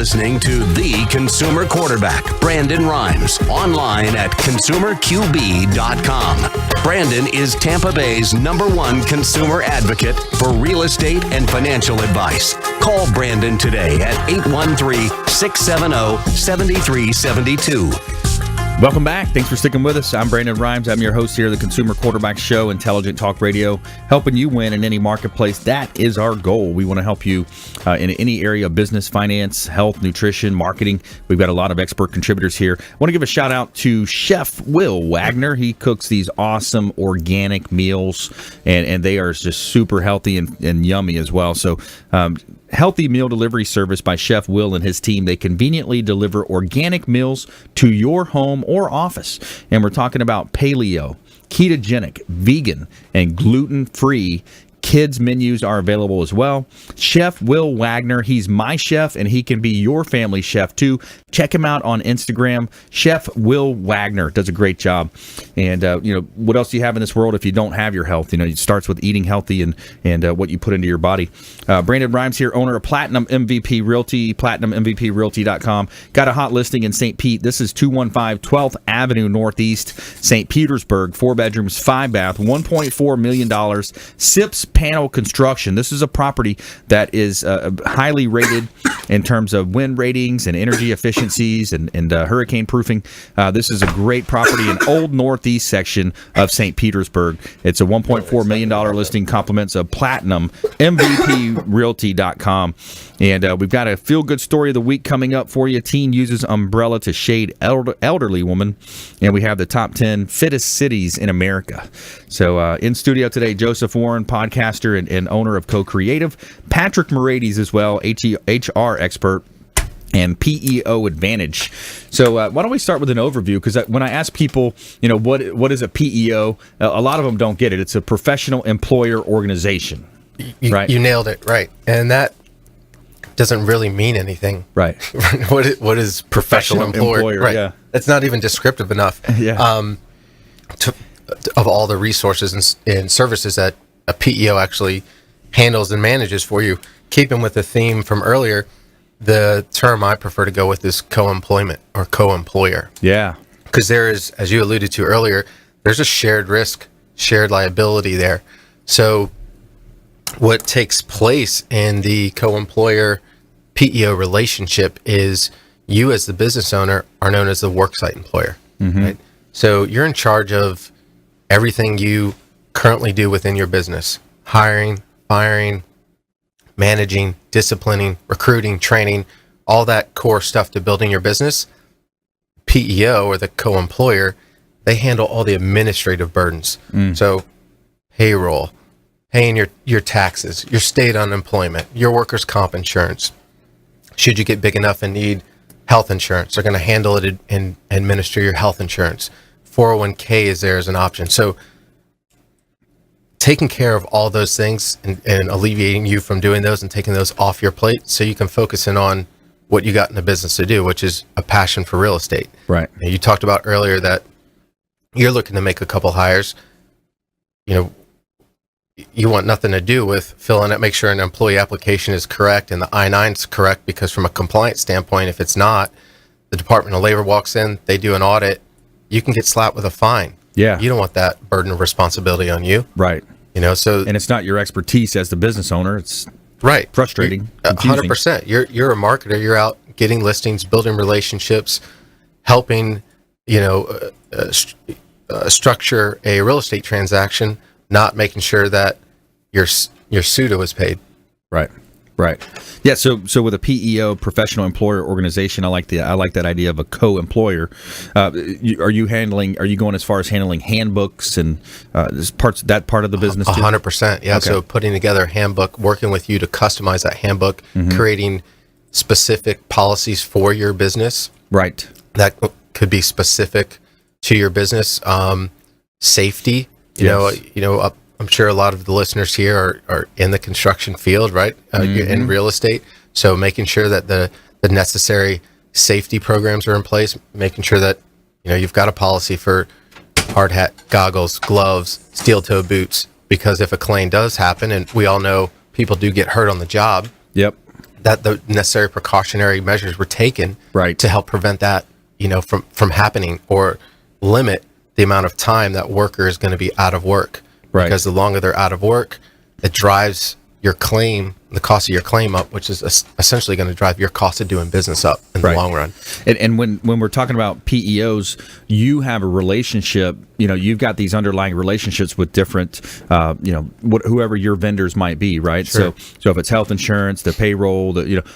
Speaker 1: listening to the consumer quarterback, Brandon Rhymes, online at consumerqb.com. Brandon is Tampa Bay's #1 consumer advocate for real estate and financial advice. Call Brandon today at 813-670-7372.
Speaker 2: Welcome back. Thanks for sticking with us. I'm Brandon Rhymes. I'm your host here, the Consumer Quarterback Show, Intelligent Talk Radio, helping you win in any marketplace. That is our goal. We want to help you in any area of business, finance, health, nutrition, marketing. We've got a lot of expert contributors here. I want to give a shout out to Chef Will Wagner. He cooks these awesome organic meals, and they are just super healthy and yummy as well. So, healthy meal delivery service by Chef Will and his team. They conveniently deliver organic meals to your home or office. And we're talking about paleo, ketogenic, vegan, and gluten-free. Kids menus are available as well. Chef Will Wagner, he's my chef, and he can be your family chef too. Check him out on Instagram. Chef Will Wagner does a great job. And what else do you have in this world if you don't have your health? It starts with eating healthy and what you put into your body. Brandon Rhymes here, owner of Platinum MVP Realty, PlatinumMVPRealty.com. Got a hot listing in St. Pete. This is 215 12th Avenue Northeast, St. Petersburg. 4 bedrooms, 5 bath, $1.4 million. SIPS panel construction. This is a property that is highly rated in terms of wind ratings and energy efficiencies and hurricane proofing. This is a great property in Old Northeast section of St. Petersburg. It's a $1.4 million listing, compliments of Platinum MVPRealty.com. And we've got a feel-good story of the week coming up for you. Teen uses umbrella to shade elderly woman. And we have the top 10 fittest cities in America. So in studio today, Joseph Warren, podcaster and owner of Co-Creative. Patrick Moraites as well, HR expert, and PEO Advantage. So why don't we start with an overview? Because when I ask people, what is a PEO, a lot of them don't get it. It's a professional employer organization. Right?
Speaker 6: You nailed it, right. And that doesn't really mean anything.
Speaker 2: Right.
Speaker 6: What is professional employer? Right.
Speaker 2: Yeah.
Speaker 6: That's not even descriptive enough.
Speaker 2: Yeah.
Speaker 6: Of all the resources and services that a PEO actually handles and manages for you. Keeping with the theme from earlier, the term I prefer to go with is co-employment or co-employer.
Speaker 2: Yeah.
Speaker 6: Because there is, as you alluded to earlier, there's a shared risk, shared liability there. So what takes place in the co-employer PEO relationship is you as the business owner are known as the worksite employer. Mm-hmm. Right? So you're in charge of everything you currently do within your business: hiring, firing, managing, disciplining, recruiting, training, all that core stuff to building your business. PEO, or the co-employer, they handle all the administrative burdens. So payroll, paying your taxes, your state unemployment, your workers' comp insurance. Should you get big enough and need health insurance, they're going to handle it and administer your health insurance. 401k is there as an option. So taking care of all those things and alleviating you from doing those and taking those off your plate so you can focus in on what you got in the business to do, which is a passion for real estate.
Speaker 2: Right.
Speaker 6: And you talked about earlier that you're looking to make a couple hires. You want nothing to do with filling it, make sure an employee application is correct and the I-9 is correct, because from a compliance standpoint, if it's not, the Department of Labor walks in, they do an audit, you can get slapped with a fine.
Speaker 2: Yeah.
Speaker 6: You don't want that burden of responsibility on you.
Speaker 2: Right.
Speaker 6: And
Speaker 2: it's not your expertise as the business owner. It's
Speaker 6: right.
Speaker 2: Frustrating.
Speaker 6: 100%. You're a marketer. You're out getting listings, building relationships, helping, structure a real estate transaction, not making sure that your pseudo is paid.
Speaker 2: Right. Right. Yeah. So with a PEO, professional employer organization, I like that idea of a co-employer. Are you going as far as handling handbooks and that part of the business?
Speaker 6: 100%. Yeah.
Speaker 2: Okay.
Speaker 6: So putting together a handbook, working with you to customize that handbook, creating specific policies for your business.
Speaker 2: Right.
Speaker 6: That could be specific to your business. Safety. I'm sure a lot of the listeners here are in the construction field, right? In real estate. So making sure that the necessary safety programs are in place, making sure that, you've got a policy for hard hat, goggles, gloves, steel toe boots, because if a claim does happen, and we all know people do get hurt on the job.
Speaker 2: Yep.
Speaker 6: that the necessary precautionary measures were taken
Speaker 2: right.
Speaker 6: to help prevent that, from happening, or limit the amount of time that worker is going to be out of work.
Speaker 2: Right.
Speaker 6: Because the longer they're out of work, it drives your claim, the cost of your claim up, which is essentially going to drive your cost of doing business up in the long run.
Speaker 2: And when we're talking about PEOs, you have a relationship, you've got these underlying relationships with different, whoever your vendors might be, right?
Speaker 6: Sure.
Speaker 2: So if it's health insurance, the payroll,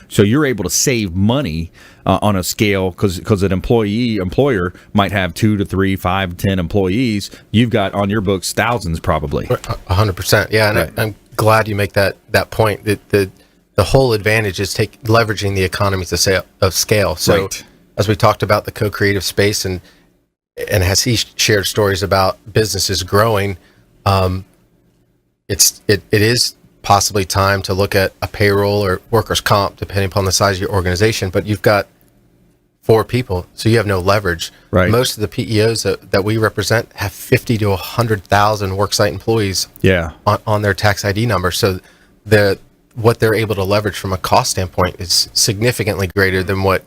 Speaker 2: so you're able to save money on a scale, because an employer might have 2 to 3, 5, 10 employees. You've got on your books thousands probably.
Speaker 6: 100%. Yeah, and
Speaker 2: right.
Speaker 6: I'm glad you make that point. The whole advantage is leveraging the economies of scale. So
Speaker 2: right.
Speaker 6: as we talked about the co-creative space, and as he shared stories about businesses growing, it is possibly time to look at a payroll or workers' comp, depending upon the size of your organization. But you've got 4 people, so you have no leverage.
Speaker 2: Right.
Speaker 6: Most of the PEOs that we represent have 50 to 100,000 worksite employees on their tax ID number. So what they're able to leverage from a cost standpoint is significantly greater than what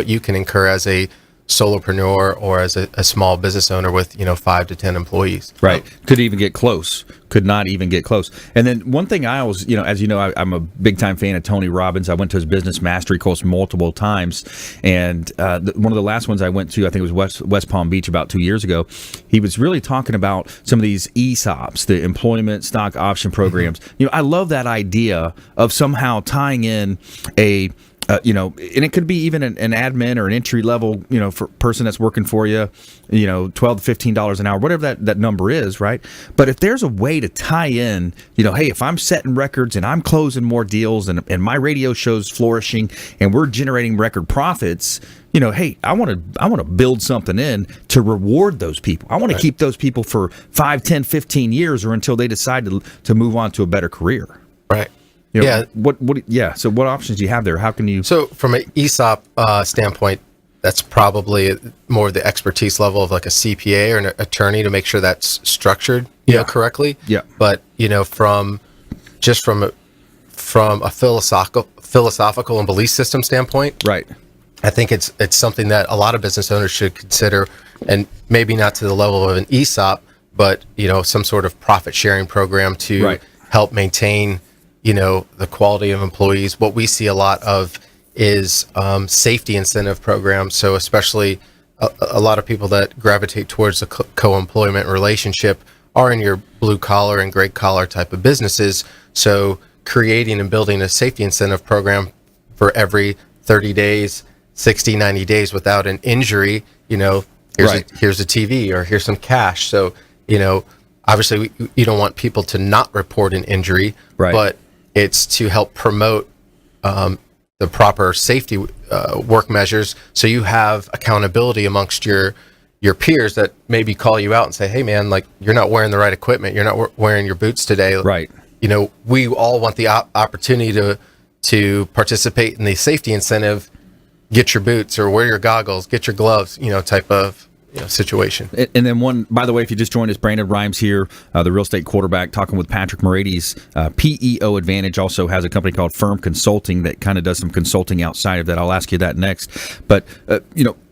Speaker 6: you can incur as a solopreneur or as a small business owner with 5 to 10 employees.
Speaker 2: Right. Could even get close. Could not even get close. And then one thing I always, as you know, I'm a big time fan of Tony Robbins. I went to his business mastery course multiple times, and one of the last ones I went to, I think it was West Palm Beach about 2 years ago. He was really talking about some of these ESOPs, the employment stock option programs. Mm-hmm. I love that idea of somehow tying in a and it could be even an admin or an entry level, for person that's working for you, $12 to $15 an hour, whatever that number is, right? But if there's a way to tie in, hey, if I'm setting records and I'm closing more deals and my radio show's flourishing and we're generating record profits, hey, I want to build something in to reward those people. I want to keep those people for 5, 10, 15 years or until they decide to move on to a better career.
Speaker 6: Right.
Speaker 2: So what options do you have there? How can you?
Speaker 6: So from an ESOP standpoint, that's probably more of the expertise level of like a CPA or an attorney to make sure that's structured, correctly.
Speaker 2: Yeah.
Speaker 6: But from a philosophical and belief system standpoint,
Speaker 2: right?
Speaker 6: I think it's something that a lot of business owners should consider, and maybe not to the level of an ESOP, but some sort of profit sharing program to help maintain the quality of employees. What we see a lot of is safety incentive programs. So especially a lot of people that gravitate towards the co-employment relationship are in your blue collar and gray collar type of businesses. So creating and building a safety incentive program for every 30 days, 60, 90 days without an injury, here's a TV or here's some cash. So, obviously you don't want people to not report an injury, but it's to help promote the proper safety work measures, so you have accountability amongst your peers that maybe call you out and say, hey man, like you're not wearing the right equipment, you're not wearing your boots today.
Speaker 2: Right.
Speaker 6: We all want the opportunity to participate in the safety incentive. Get your boots or wear your goggles, get your gloves, type of situation.
Speaker 2: And then one, by the way, if you just joined us, Brandon Rhymes here, the real estate quarterback, talking with Patrick Moraites. PEO Advantage also has a company called Firm Consulting that kind of does some consulting outside of that. I'll ask you that next. But,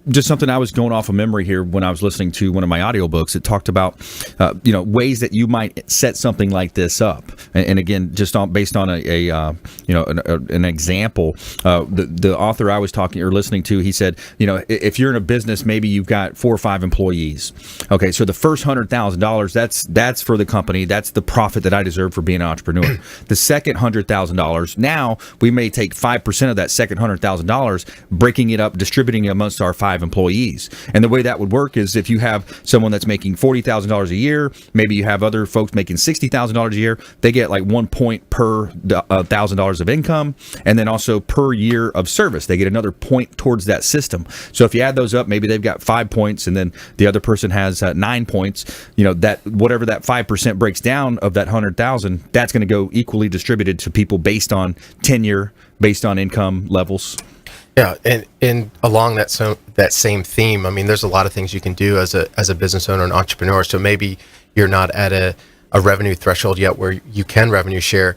Speaker 2: just something I was going off of memory here when I was listening to one of my audiobooks. It talked about, ways that you might set something like this up. And again, just based on an example, the author I was talking or listening to, he said, if you're in a business, maybe you've got 4 or 5 employees. Okay, so the first $100,000, that's for the company. That's the profit that I deserve for being an entrepreneur. The second $100,000, now we may take 5% of that second $100,000, breaking it up, distributing it amongst our 5 employees. And the way that would work is if you have someone that's making $40,000 a year, maybe you have other folks making $60,000 a year, they get like 1 point per $1,000 of income, and then also per year of service, they get another point towards that system. So if you add those up, maybe they've got 5 points, and then the other person has 9 points. That whatever that 5% breaks down of that 100,000, that's going to go equally distributed to people based on tenure, based on income levels.
Speaker 6: Yeah, and along that same theme, I mean, there's a lot of things you can do as a business owner and entrepreneur. So maybe you're not at a revenue threshold yet where you can revenue share.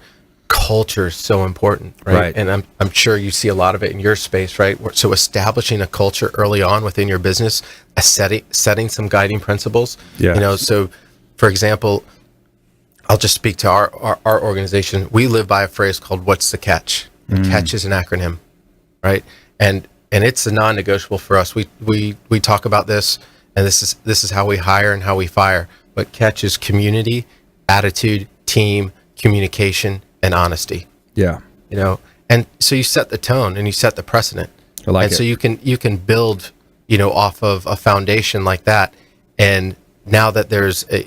Speaker 6: culture is so important, right? And I'm sure you see a lot of it in your space, right? So establishing a culture early on within your business, setting some guiding principles. So for example, I'll just speak to our organization. We live by a phrase called "What's the catch?" The catch is an acronym, right? And it's a non-negotiable for us. We talk about this, and this is how we hire and how we fire. But catch is community, attitude, team, communication, and honesty.
Speaker 2: Yeah.
Speaker 6: And so you set the tone and you set the precedent.
Speaker 2: I like
Speaker 6: and
Speaker 2: it.
Speaker 6: so you can build, off of a foundation like that. And now that there's a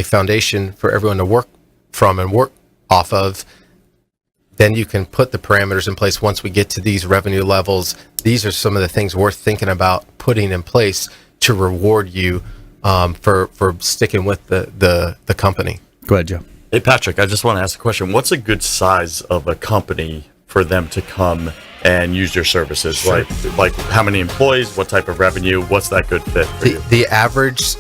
Speaker 6: foundation for everyone to work from and work off of, then you can put the parameters in place. Once we get to these revenue levels, these are some of the things worth thinking about putting in place to reward you for sticking with the company.
Speaker 2: Go ahead, Joe.
Speaker 5: Hey, Patrick, I just want to ask a question. What's a good size of a company for them to come and use your services?
Speaker 6: Sure.
Speaker 5: Like how many employees, what type of revenue, what's that good fit for you?
Speaker 6: The average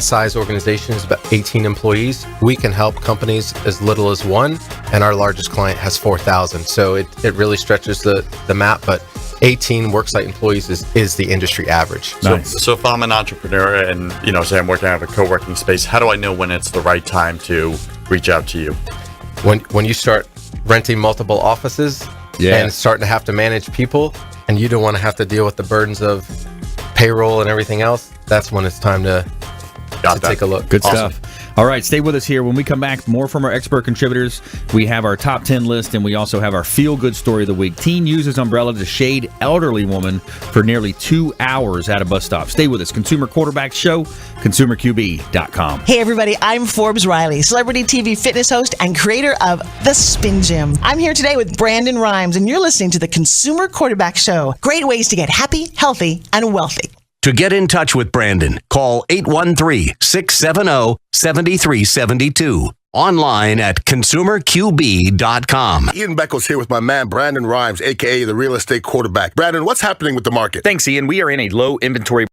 Speaker 6: size organization is about 18 employees. We can help companies as little as 1, and our largest client has 4,000. So it really stretches the map, but 18 worksite employees is the industry average.
Speaker 2: Nice.
Speaker 5: So if I'm an entrepreneur and, say I'm working out of a co-working space, how do I know when it's the right time to reach out to you?
Speaker 6: When you start renting multiple offices and starting to have to manage people, and you don't want to have to deal with the burdens of payroll and everything else, that's when it's time to take a look.
Speaker 2: Good stuff. All right, stay with us here. When we come back, more from our expert contributors. We have our top 10 list, and we also have our feel-good story of the week. Teen uses umbrella to shade elderly woman for nearly 2 hours at a bus stop. Stay with us. Consumer Quarterback Show, consumerqb.com.
Speaker 12: Hey, everybody. I'm Forbes Riley, celebrity TV fitness host and creator of The Spin Gym. I'm here today with Brandon Rhymes, and you're listening to the Consumer Quarterback Show. Great ways to get happy, healthy, and wealthy.
Speaker 1: To get in touch with Brandon, call 813-670-7372. Online at consumerqb.com.
Speaker 13: Ian Beckles here with my man, Brandon Rhymes, a.k.a. the real estate quarterback. Brandon, what's happening with the market?
Speaker 14: Thanks, Ian. We are in a low inventory.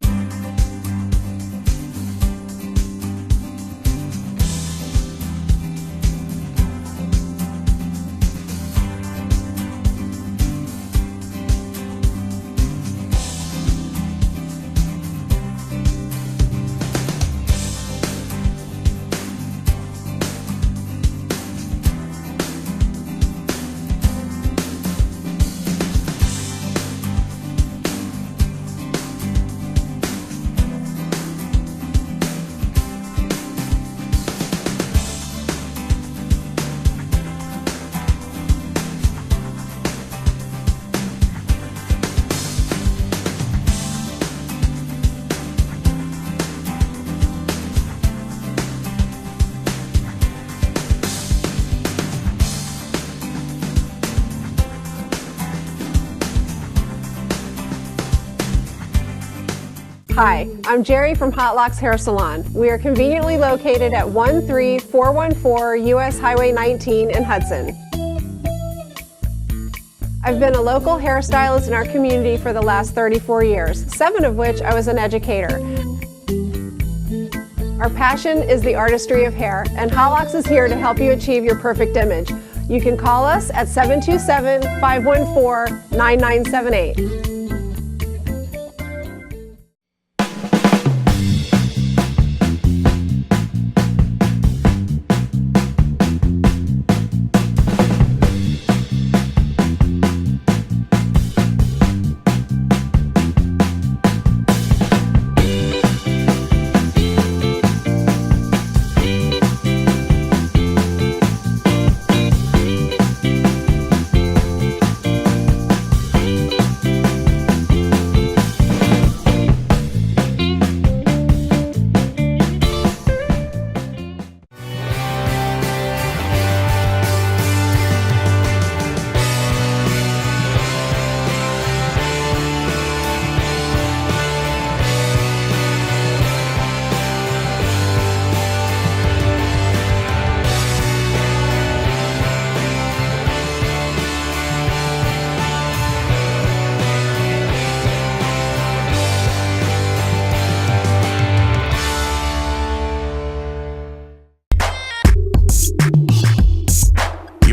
Speaker 9: Hi, I'm Jerry from Hot Locks Hair Salon. We are conveniently located at 13414 US Highway 19 in Hudson. I've been a local hairstylist in our community for the last 34 years, 7 of which I was an educator. Our passion is the artistry of hair, and Hot Locks is here to help you achieve your perfect image. You can call us at 727-514-9978.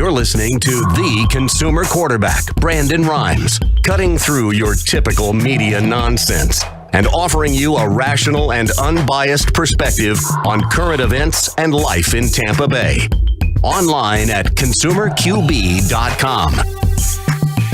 Speaker 1: You're listening to the consumer quarterback, Brandon Rhymes, cutting through your typical media nonsense and offering you a rational and unbiased perspective on current events and life in Tampa Bay. Online at consumerqb.com.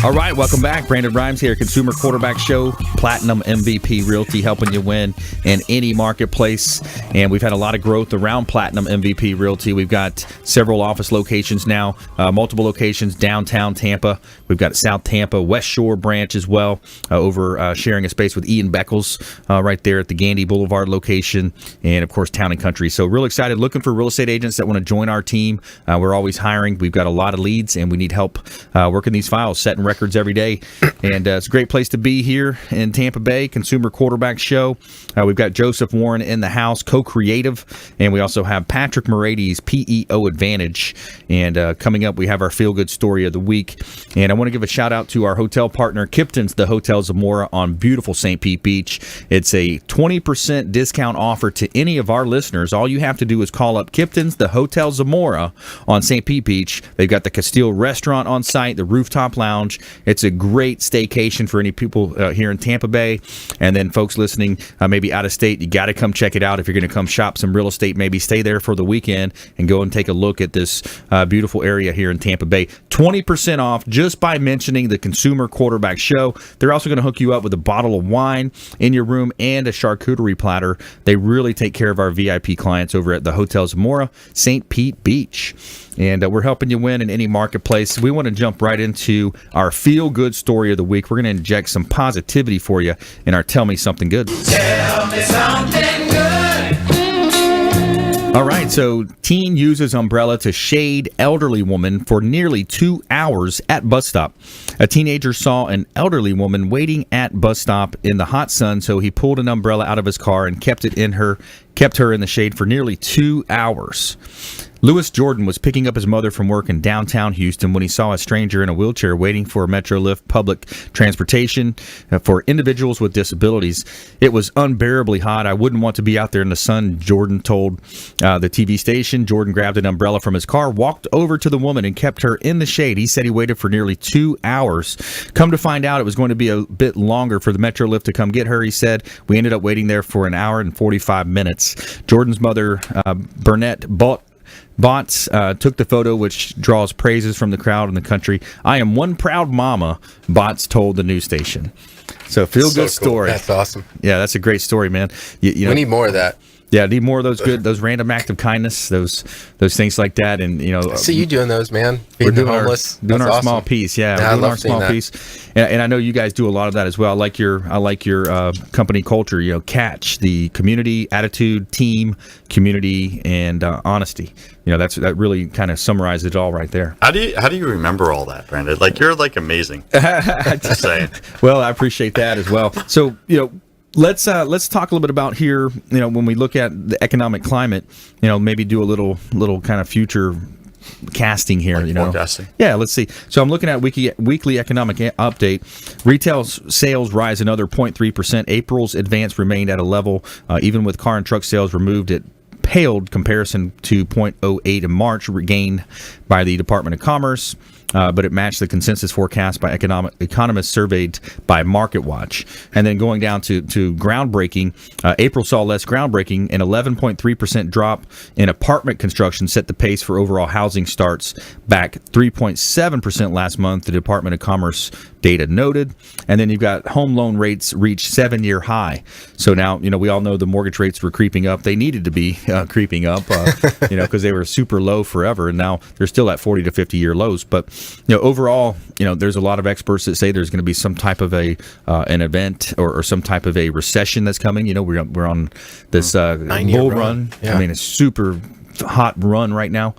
Speaker 2: All right, welcome back. Brandon Rhymes here, Consumer Quarterback Show, Platinum MVP Realty, helping you win in any marketplace. And we've had a lot of growth around Platinum MVP Realty. We've got several office locations now, multiple locations downtown Tampa. We've got South Tampa, West Shore branch as well, over sharing a space with Ian Beckles right there at the Gandy Boulevard location, and of course Town and Country. So real excited, looking for real estate agents that want to join our team. We're always hiring. We've got a lot of leads, and we need help working these files, setting records every day. And it's a great place to be here in Tampa Bay, Consumer Quarterback Show. We've got Joseph Warren in the house, co-creative, and we also have Patrick Moraites, PEO Advantage. And coming up, we have our feel-good story of the week. And I want to give a shout-out to our hotel partner, Kipton's The Hotel Zamora on beautiful St. Pete Beach. It's a 20% discount offer to any of our listeners. All you have to do is call up Kipton's The Hotel Zamora on St. Pete Beach. They've got the Castile restaurant on site, the rooftop lounge. It's a great staycation for any people here in Tampa Bay. And then folks listening maybe out of state, you got to come check it out. If you're going to come shop some real estate, maybe stay there for the weekend and go and take a look at this beautiful area here in Tampa Bay. 20% off just by mentioning the Consumer Quarterback Show. They're also going to hook you up with a bottle of wine in your room and a charcuterie platter. They really take care of our VIP clients over at the Hotel Zamora, St. Pete Beach. And we're helping you win in any marketplace. We want to jump right into our feel-good story of the week. We're going to inject some positivity for you in our Tell Me Something Good.
Speaker 7: Tell me something good.
Speaker 2: All right, so teen uses umbrella to shade elderly woman for nearly 2 hours at bus stop. A teenager saw an elderly woman waiting at bus stop in the hot sun, so he pulled an umbrella out of his car and kept her in the shade for nearly 2 hours. Lewis Jordan was picking up his mother from work in downtown Houston when he saw a stranger in a wheelchair waiting for a Metrolift public transportation for individuals with disabilities. It was unbearably hot. I wouldn't want to be out there in the sun, Jordan told the TV station. Jordan grabbed an umbrella from his car, walked over to the woman, and kept her in the shade. He said he waited for nearly 2 hours. Come to find out, it was going to be a bit longer for the Metrolift to come get her, he said. We ended up waiting there for an hour and 45 minutes. Jordan's mother, Burnett Botts took the photo, which draws praises from the crowd and the country. I am one proud mama, Botts told the news station. So feel-good
Speaker 6: cool.
Speaker 2: story.
Speaker 6: That's awesome.
Speaker 2: Yeah, that's a great story, man. You know,
Speaker 6: we need more of that.
Speaker 2: Yeah, need more of those random acts of kindness, those things like that. And you know,
Speaker 6: I see you doing those, man.
Speaker 2: We're
Speaker 6: Feeding the homeless.
Speaker 2: doing our
Speaker 6: awesome.
Speaker 2: small piece. Yeah,
Speaker 6: I
Speaker 2: we're doing
Speaker 6: love
Speaker 2: our small
Speaker 6: seeing that.
Speaker 2: piece. And I know you guys do a lot of that as well. I like your company culture. You know, catch the community, attitude, team, community, and honesty. You know, that really kind of summarizes it all right there.
Speaker 5: How do you remember all that, Brandon? Like, you're like amazing. Just saying.
Speaker 2: Well, I appreciate that as well. So, you know, let's talk a little bit about here. You know, when we look at the economic climate, you know, maybe do a little kind of future casting here, like, you know,
Speaker 5: forecasting.
Speaker 2: Yeah, let's see. So I'm looking at weekly economic update. Retail sales rise another 0.3%. April's advance remained at a level, even with car and truck sales removed. It paled comparison to 0.08 in March, regained by the Department of Commerce. But it matched the consensus forecast by economists surveyed by MarketWatch. And then going down to groundbreaking, April saw less groundbreaking. An 11.3% drop in apartment construction set the pace for overall housing starts, back 3.7% last month, the Department of Commerce data noted. And then you've got home loan rates reached 7-year high. So now, you know, we all know the mortgage rates were creeping up. They needed to be creeping up, you know, because they were super low forever. And now they're still at 40 to 50-year lows. But you know, overall, you know, there's a lot of experts that say there's going to be some type of an event or some type of a recession that's coming. You know, we're on this bull run.
Speaker 6: Yeah.
Speaker 2: I mean, it's super hot run right now.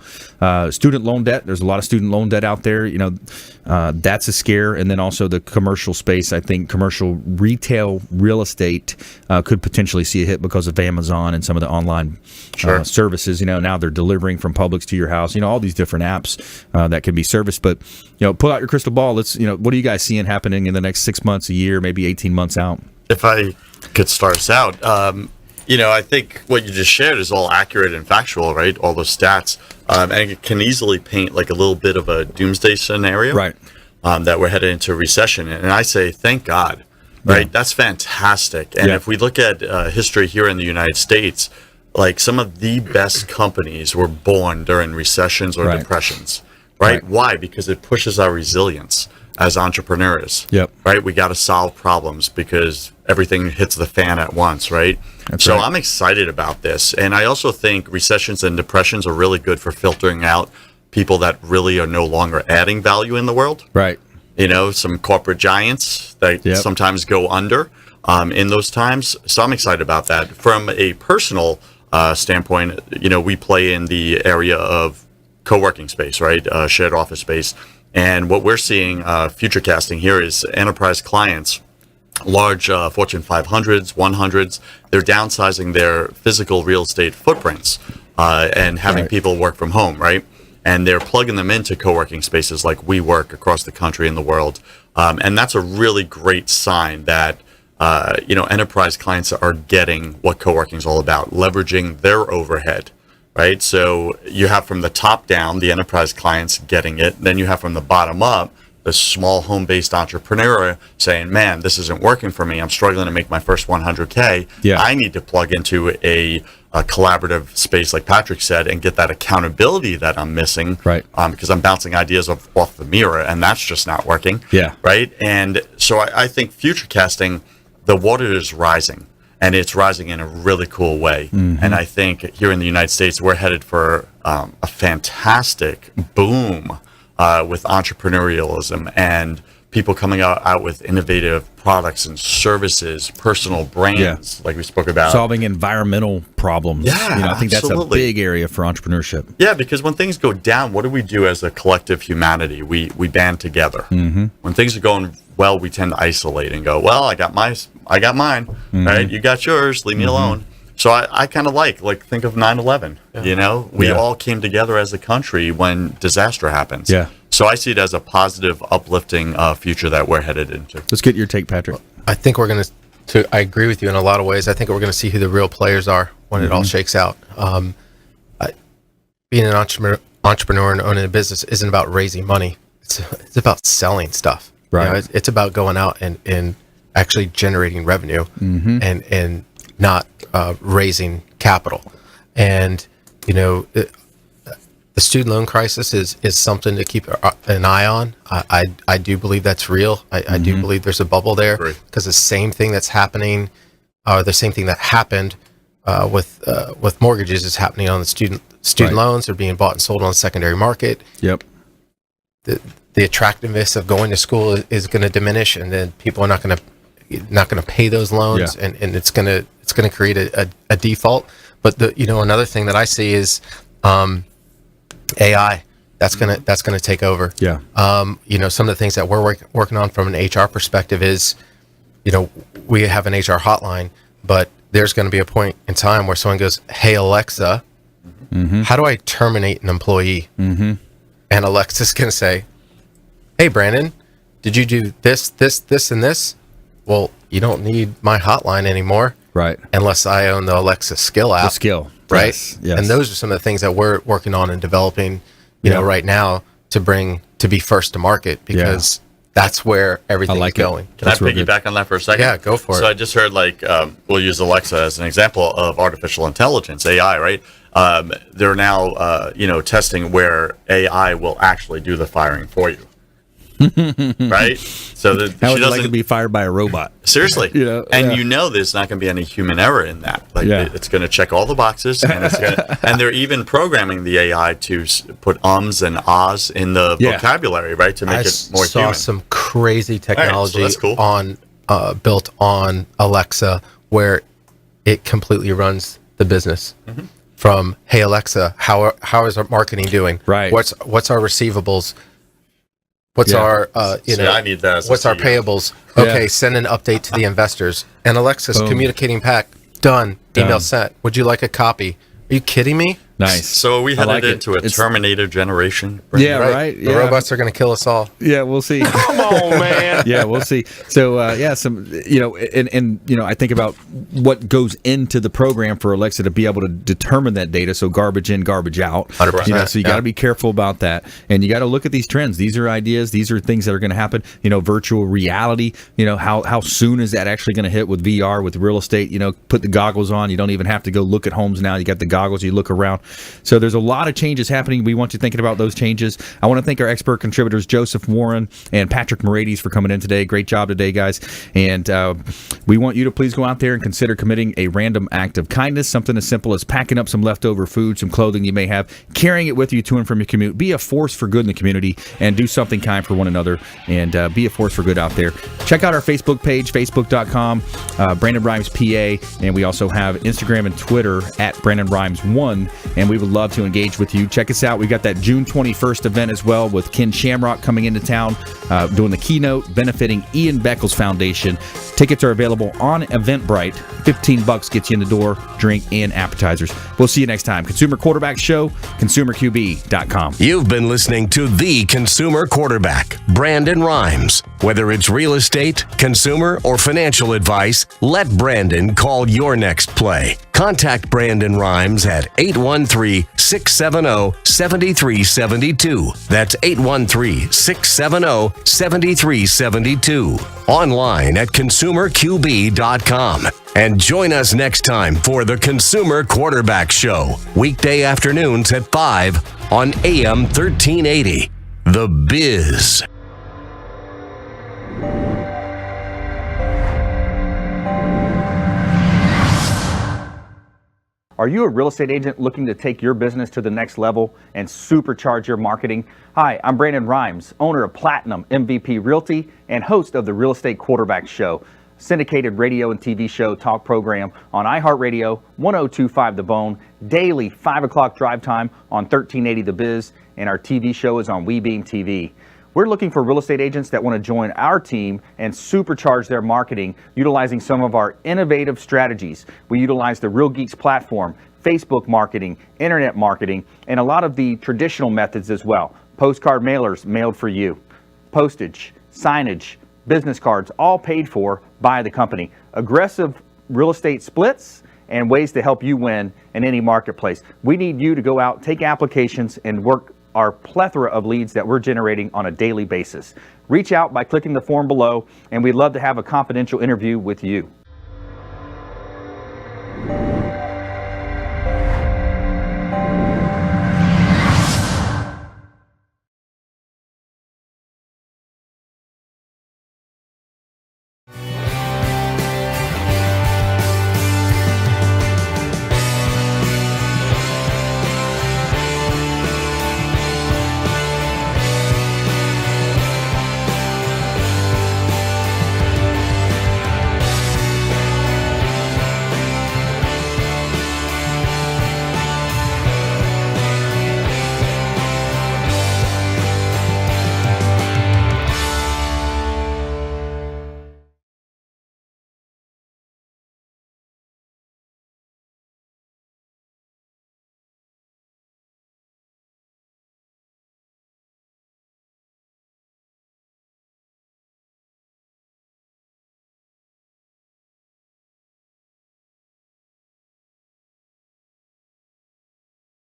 Speaker 2: Student loan debt. There's a lot of student loan debt out there. You know, that's a scare. And then also the commercial space. I think commercial retail real estate could potentially see a hit because of Amazon and some of the online services. You know, now they're delivering from Publix to your house. You know, all these different apps that can be serviced. But you know, pull out your crystal ball. Let's. You know, what are you guys seeing happening in the next 6 months, a year, maybe 18 months out?
Speaker 5: If I could start us out. I think what you just shared is all accurate and factual, right? All those stats. And it can easily paint like a little bit of a doomsday scenario.
Speaker 2: Right.
Speaker 5: That we're headed into a recession. And I say, thank God, right? That's fantastic. And if we look at history here in the United States, like some of the best companies were born during recessions or depressions, right? Why? Because it pushes our resilience as entrepreneurs. Right? We got to solve problems because everything hits the fan at once, right? So I'm excited about this. And I also think recessions and depressions are really good for filtering out people that really are no longer adding value in the world.
Speaker 2: Right.
Speaker 5: Some corporate giants that sometimes go under in those times. So I'm excited about that. From a personal standpoint, we play in the area of co-working space, right? Shared office space. And what we're seeing, future casting here, is enterprise clients, large Fortune 500s, 100s, they're downsizing their physical real estate footprints and having people work from home, right? And they're plugging them into co-working spaces like WeWork across the country and the world. And that's a really great sign that, enterprise clients are getting what co-working is all about, leveraging their overhead. Right, so you have from the top down the enterprise clients getting it. Then you have from the bottom up the small home-based entrepreneur saying, "Man, this isn't working for me. I'm struggling to make my first 100K. I need to plug into a collaborative space, like Patrick said, and get that accountability that I'm missing. Right, because I'm bouncing ideas off the mirror, and that's just not working. Right, and so I think future casting, the water is rising. And it's rising in a really cool way. And I think here in the United States, we're headed for a fantastic boom with entrepreneurialism and people coming out with innovative products and services, personal brands, like we spoke about.
Speaker 2: Solving environmental problems. I think that's a big area for entrepreneurship.
Speaker 5: Yeah, because when things go down, what do we do as a collective humanity? We band together. When things are going well, we tend to isolate and go, well, I got mine, right? You got yours, leave me alone. So I kind of like think of 9/11, we all came together as a country when disaster happens. So I see it as a positive, uplifting future that we're headed into.
Speaker 2: Let's get your take, Patrick.
Speaker 6: I think we're going to, I agree with you in a lot of ways. I think we're going to see who the real players are when it all shakes out. Being an entrepreneur and owning a business isn't about raising money. It's about selling stuff. Right. It's about going out and actually generating revenue and not raising capital. And, the student loan crisis is something to keep an eye on. I do believe that's real. I do believe there's a bubble there because the same thing that's happening, the same thing that happened with mortgages is happening on the student loans. They're being bought and sold on the secondary market. The attractiveness of going to school is going to diminish, and then people are not going to pay those loans, and it's going to create a default. But another thing that I see is AI. That's gonna take over. Some of the things that we're working on from an HR perspective is, we have an HR hotline, but there's going to be a point in time where someone goes, "Hey Alexa, how do I terminate an employee?" And Alexa's going to say, "Hey Brandon, did you do this, and this?" Well, you don't need my hotline anymore, right? Unless I own the Alexa skill app.
Speaker 2: The skill,
Speaker 6: right?
Speaker 2: Yes.
Speaker 6: And those are some of the things that we're working on and developing, right now to be first to market, because that's where everything's going.
Speaker 5: Can I piggyback on that for a second?
Speaker 6: Yeah, go for it.
Speaker 5: So I just heard we'll use Alexa as an example of artificial intelligence, AI, right? They're now testing where AI will actually do the firing for you. Right? So that
Speaker 2: how would you like to be fired by a robot?
Speaker 5: Seriously. There's not going to be any human error in that. It's going to check all the boxes, and and they're even programming the AI to put ums and ahs in the vocabulary, right, to make it more human.
Speaker 6: I saw some crazy technology
Speaker 5: on
Speaker 6: built on Alexa where it completely runs the business. From, "Hey Alexa, how is our marketing doing? Right. What's our receivables? What's our
Speaker 5: I need that as
Speaker 6: what's our payables? Okay, send an update to the investors." And Alexa's communicating back. Done. Email sent. Would you like a copy? Are you kidding me?
Speaker 2: Nice.
Speaker 5: So we headed
Speaker 2: like it.
Speaker 5: into a Terminator generation.
Speaker 2: Yeah, right.
Speaker 6: The robots are going to kill us all.
Speaker 2: Yeah, we'll see.
Speaker 14: Come on, man.
Speaker 2: Yeah, we'll see. So, I think about what goes into the program for Alexa to be able to determine that data. So garbage in, garbage out.
Speaker 5: 100%.
Speaker 2: So you got to be careful about that, and you got to look at these trends. These are ideas. These are things that are going to happen. Virtual reality. How soon is that actually going to hit with VR, with real estate? Put the goggles on. You don't even have to go look at homes now. You got the goggles. You look around. So there's a lot of changes happening. We want you thinking about those changes. I want to thank our expert contributors, Joseph Warren and Patrick Moraites, for coming in today. Great job today, guys. And we want you to please go out there and consider committing a random act of kindness, something as simple as packing up some leftover food, some clothing you may have, carrying it with you to and from your commute. Be a force for good in the community and do something kind for one another, and be a force for good out there. Check out our Facebook page, facebook.com, Brandon Rhymes PA, and we also have Instagram and Twitter at Brandon Rhymes 1, and we would love to engage with you. Check us out. We got that June 21st event as well with Ken Shamrock coming into town, doing the keynote, benefiting Ian Beckles Foundation. Tickets are available on Eventbrite. $15 gets you in the door, drink, and appetizers. We'll see you next time. Consumer Quarterback Show, consumerqb.com.
Speaker 1: You've been listening to the Consumer Quarterback, Brandon Rhymes. Whether it's real estate, consumer, or financial advice, let Brandon call your next play. Contact Brandon Rhymes at 813-670-7372. That's 813-670-7372. Online at consumerqb.com. And join us next time for the Consumer Quarterback Show, weekday afternoons at 5 on AM 1380. The Biz.
Speaker 2: Are you a real estate agent looking to take your business to the next level and supercharge your marketing? Hi, I'm Brandon Rhymes, owner of Platinum MVP Realty and host of the Real Estate Quarterback Show, syndicated radio and TV show talk program on iHeartRadio, 1025 The Bone, daily 5 o'clock drive time on 1380 The Biz, and our TV show is on WeBeam TV. We're looking for real estate agents that want to join our team and supercharge their marketing utilizing some of our innovative strategies. We utilize the Real Geeks platform, Facebook marketing, internet marketing, and a lot of the traditional methods as well. Postcard mailers mailed for you, postage, signage, business cards, all paid for by the company. Aggressive real estate splits and ways to help you win in any marketplace. We need you to go out, take applications, and work our plethora of leads that we're generating on a daily basis. Reach out by clicking the form below, and we'd love to have a confidential interview with you.